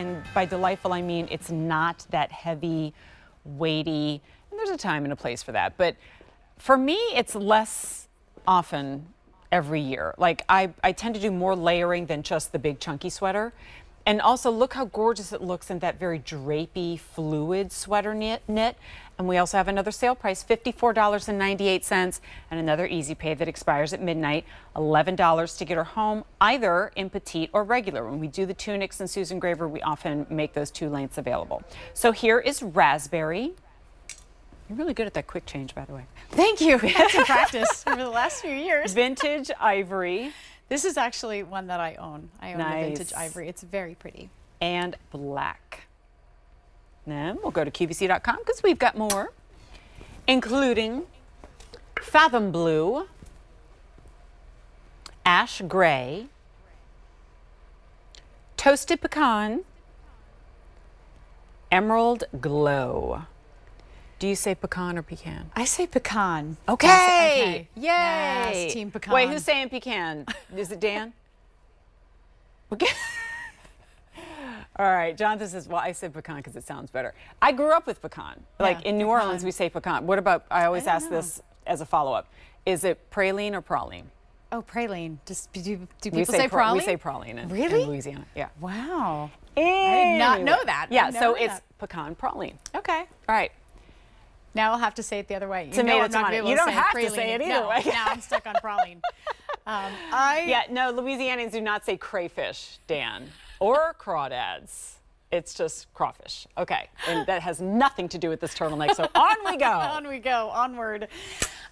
and by delightful I mean it's not that heavy, weighty, and there's a time and a place for that. But for me, it's less often every year. Like I tend to do more layering than just the big chunky sweater. And also look how gorgeous it looks in that very drapey, fluid sweater knit. And we also have another sale price, $54.98, and another easy pay that expires at midnight, $11 to get her home, either in petite or regular. When we do the tunics in Susan Graver, we often make those two lengths available. So here is raspberry. You're really good at that quick change, by the way. Thank you. I've had some practice over the last few years. Vintage ivory. This is actually one that I own. I own Nice. the vintage ivory. It's very pretty. And black. Then we'll go to QVC.com because we've got more, including fathom blue, ash gray, toasted pecan, emerald glow. Do you say pecan or pecan? I say pecan. Okay. Yay. Yes, team pecan. Wait, who's saying pecan? Is it Dan? Okay. All right, Jonathan says, well, I said pecan because it sounds better. I grew up with pecan. Like in New Orleans, we say pecan. What about, I always ask this as a follow-up. Is it praline or praline? Oh, praline. Do people say praline? We say praline in Louisiana. Yeah. Wow. Anyway. I did not know that. Yeah, so it's pecan praline. Okay. All right. Now I'll have to say it the other way. Tomato, I'm not tomato. able You to don't say have to praline. say it either way. Now I'm stuck on praline. Yeah, no, Louisianians do not say crayfish, Dan, or crawdads. It's just crawfish. Okay, and that has nothing to do with this turtleneck, so on we go. On we go, onward.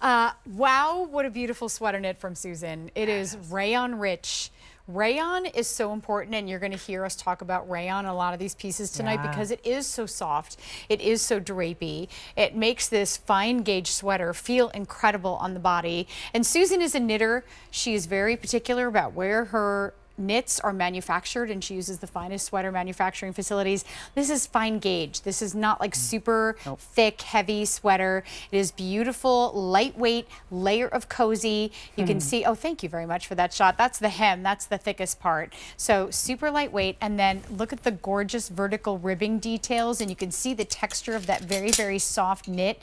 Wow, what a beautiful sweater knit from Susan. It is rayon rich. Rayon is so important, and you're going to hear us talk about rayon a lot of these pieces tonight because it is so soft. It is so drapey. It makes this fine gauge sweater feel incredible on the body. And Susan is a knitter. She is very particular about where her knits are manufactured, and she uses the finest sweater manufacturing facilities. This is fine gauge. This is not like super thick, heavy sweater. It is beautiful, lightweight, layer of cozy. You can see, oh, thank you very much for that shot. That's the hem, that's the thickest part. So super lightweight, and then look at the gorgeous vertical ribbing details, and you can see the texture of that very, very soft knit.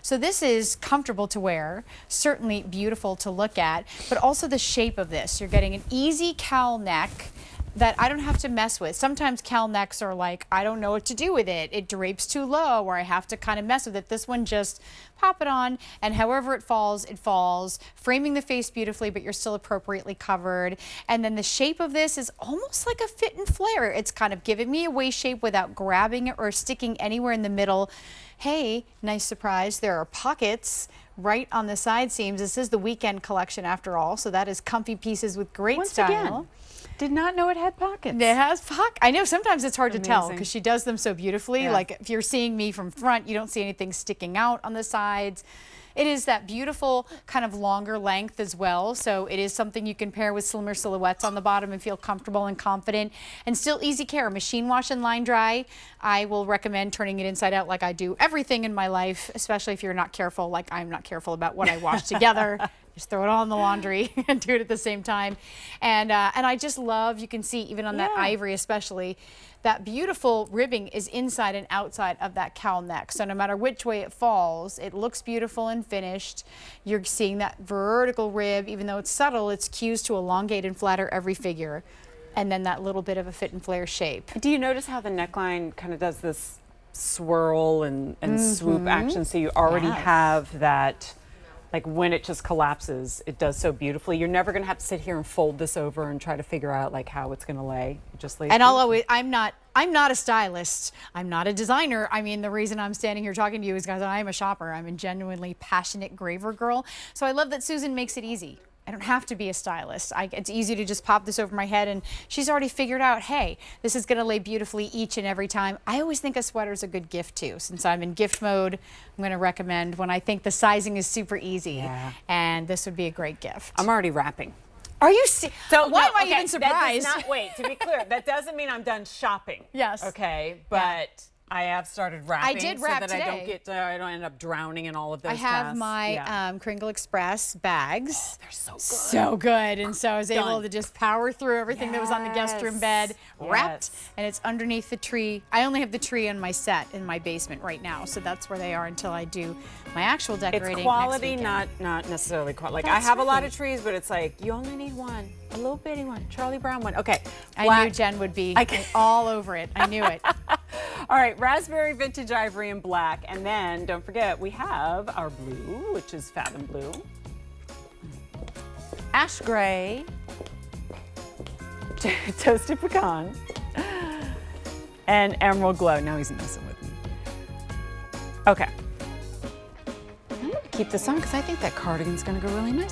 So this is comfortable to wear, certainly beautiful to look at, but also the shape of this. You're getting an easy cowl neck that I don't have to mess with. Sometimes cowl necks are like, I don't know what to do with it. It drapes too low, or I have to kind of mess with it. This one, just pop it on, and however it falls, framing the face beautifully, but you're still appropriately covered. And then the shape of this is almost like a fit and flare. It's kind of giving me a waist shape without grabbing it or sticking anywhere in the middle. Hey, nice surprise, there are pockets right on the side seams. This is the weekend collection after all, so that is comfy pieces with great style. Again, did not know it had pockets. It has pockets. I know sometimes it's hard to tell because she does them so beautifully. Like if you're seeing me from front, you don't see anything sticking out on the sides. It is that beautiful kind of longer length as well, so it is something you can pair with slimmer silhouettes on the bottom and feel comfortable and confident, and still easy care. Machine wash and line dry. I will recommend turning it inside out like I do everything in my life, especially if you're not careful, like I'm not careful about what I wash together. Just throw it all in the laundry and do it at the same time. And I just love, you can see even on that ivory especially, that beautiful ribbing is inside and outside of that cowl neck. So no matter which way it falls, it looks beautiful and finished. You're seeing that vertical rib, even though it's subtle, it's cues to elongate and flatter every figure. And then that little bit of a fit and flare shape. Do you notice how the neckline kind of does this swirl and swoop action? So you already have that. Like when it just collapses, it does so beautifully. You're never gonna have to sit here and fold this over and try to figure out like how it's gonna lay. It just lays. And I'll always, I'm not a stylist. I'm not a designer. I mean, the reason I'm standing here talking to you is because I'm a shopper. I'm a genuinely passionate Graver girl. So I love that Susan makes it easy. I don't have to be a stylist. It's easy to just pop this over my head, and she's already figured out, hey, this is gonna lay beautifully each and every time. I always think a sweater's a good gift too. Since I'm in gift mode, I'm gonna recommend when I think the sizing is super easy, and this would be a great gift. I'm already wrapping. Are you so why am I even surprised? That does not, wait, to be clear, that doesn't mean I'm done shopping. Yes. Okay, but I have started wrapping. did wrap so that today. I don't end up drowning in all of those I have tests. my Kringle Express bags. They're so good. So good. And so I was able Done. to just power through everything that was on the guest room bed, wrapped, Yes. and it's underneath the tree. I only have the tree on my set in my basement right now, so that's where they are until I do my actual decorating. It's quality, next not necessarily quality. Like I That's have a lot right. of trees, but it's like you only need one, a little bitty one, Charlie Brown one. Okay. I knew Jen would be all over it. I knew it. All right, raspberry, vintage ivory, and black. And then don't forget, we have our blue, which is Fathom Blue, ash gray, toasted pecan, and emerald glow. Now he's messing with me. Okay. I'm gonna keep this on because I think that cardigan's gonna go really nice.